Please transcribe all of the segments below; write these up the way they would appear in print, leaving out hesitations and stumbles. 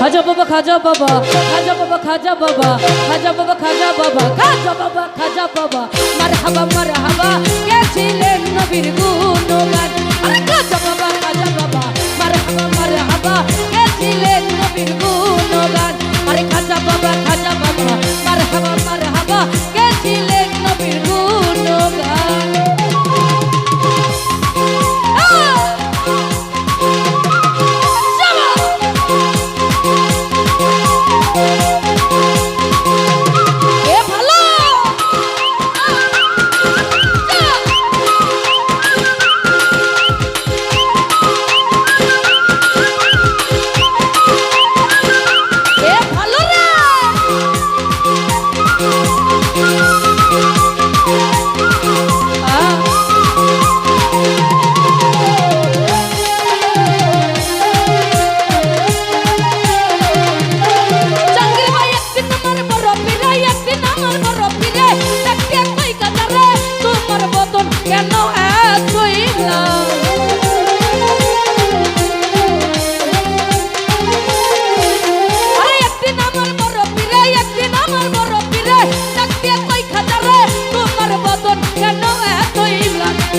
খাজা বাবা খাজা বাবা খাজা বাবা খাজা বাবা খাজা বাবা খাজা বাবা খাজা বাবা খাজা বাবা মারহাবা গেছিলেন নবীর গুণগান আরে খাজা বাবা মারহাবা গেছিলেন নবীর গুণগান আরে খাজা বাবা মারহাবা গেছিলেন নবীর গুণগান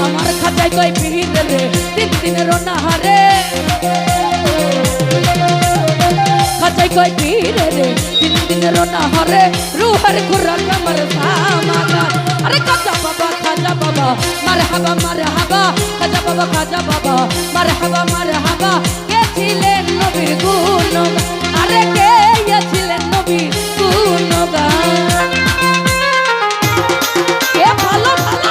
আমার খাতায় কই পিহিরে রে তিন দিনের নাহারে খাতায় কই পিহিরে রে তিন দিনের নাহারে রুহের খুরাক আমার সামাগান আরে খাজা বাবা মারহাবা খাজা বাবা মারহাবা গেছিলেন নবীর গুণগান আরে গেছিলেন নবীর গুণগান এ ভালো ভালো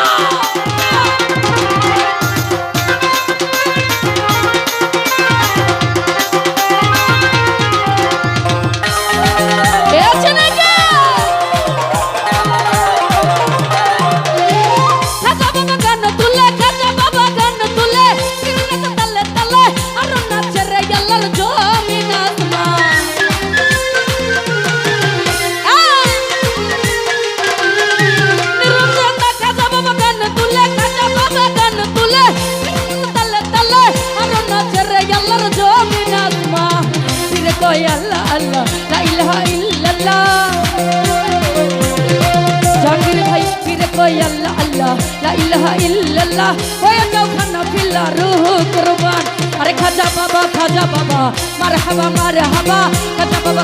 আল্লাহ আল্লাহ লা ইলাহা ইল্লাল্লাহ জাকির ভাই ফিরে কই আল্লাহ আল্লাহ লা ইলাহা ইল্লাল্লাহ হয়ে যাও খানা ফিল্লা রূহ কুরবান আরে খাজা বাবা মারহাবা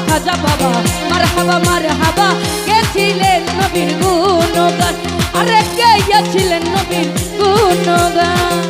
খাজা বাবা মারহাবা গেছিলেন নবীর গুণগান আরে গেছিলেন নবীর গুণগান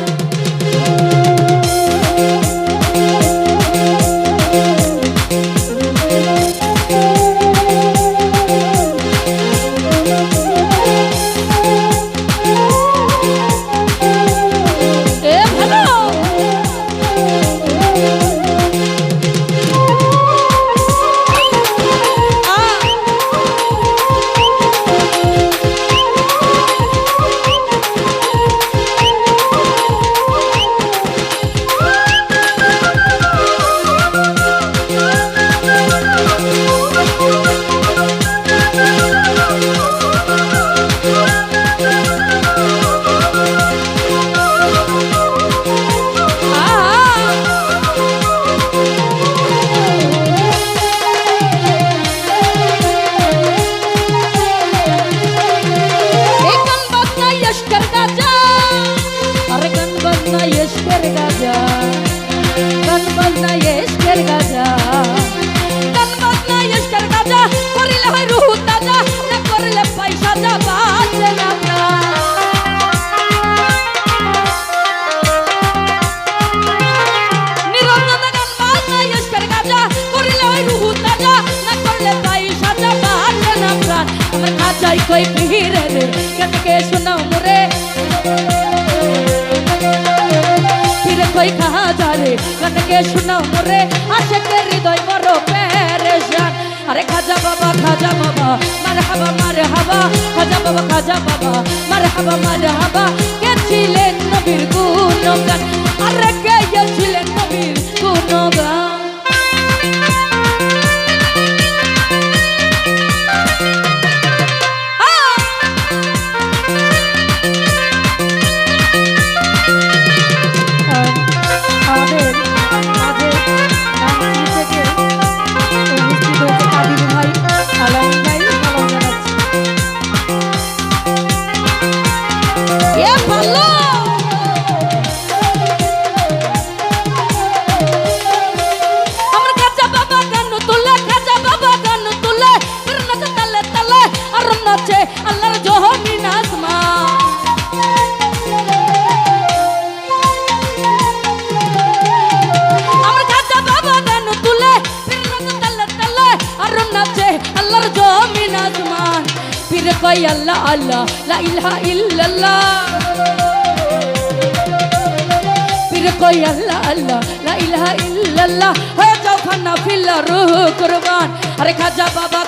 কই পিহিরে রে কেটকে শোনাও মোরে ফিরে কই খাজা রে কেটকে শোনাও মোরে আশেকে হৃদয় বড় পেরেশান আরে খাজা বাবা মারহাবা খাজা বাবা মারহাবা গেছিলেন নবীর গুণগান আরে গেছিলেন নবীর গুণগান কয় আল্লাহ আল্লাহ লা ইলাহা ইল্লাল্লাহ পীর কয় আল্লাহ আল্লাহ লা ইলাহা ইল্লাল্লাহ হয়ে যাও খানা ফিল্লা রুহ কুরবান আরে খাজা বাবা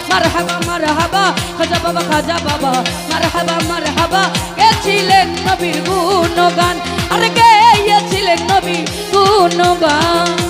মারহাবা মারহাবা খাজা বাবা মারহাবা মারহাবা গেছিলেন নবীর গুণগান আরে গেয়েছিলেন নবীর গুণগান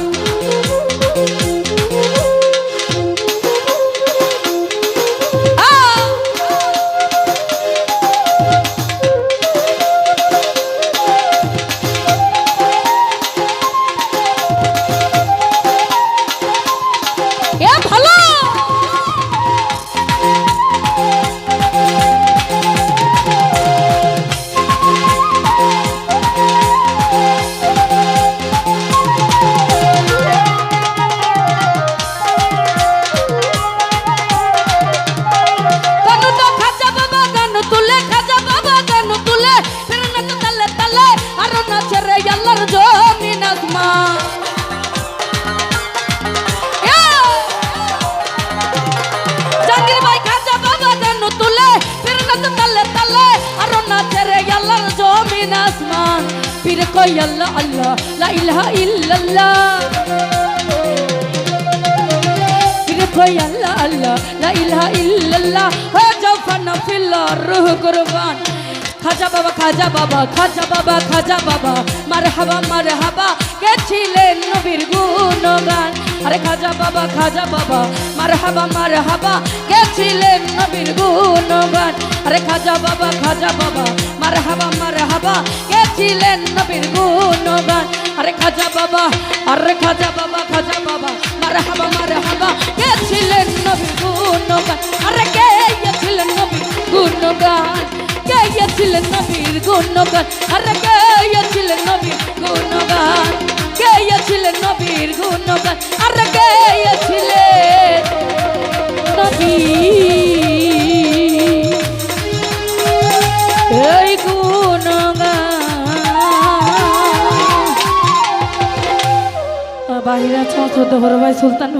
পীর কয় আল্লাহ আল্লাহ লা ইলাহা ইল্লাল্লাহ পীর কয় আল্লাহ আল্লাহ লা ইলাহা ইল্লাল্লাহ হয়ে যাও ফানা ফিল্লা রুহ কুরবান খাজা বাবা মারহাবা মারহাবা গেছিলেন নবীর গুণগান আরে খাজা বাবা মারহাবা মারহাবা গেছিলেন নবীর গুণগান আরে খাজা বাবা মারহাবা মারহাবা গেছিলেন নবীর গুণগান আরে খাজা বাবা মারহাবা মারহাবা গেছিলেন নবীর গুণগান আরে গেছিলেন নবীর গুণগান গেয়েছিলেন নবীর গুণগান আরে গেয়েছিলেন নবীর গুণগান গেয়েছিলেন নবীর গুণগান আরে গেয়েছিলেন নবীর এই গুণগান বাহিরা ছোট বড় ভাই সুলতান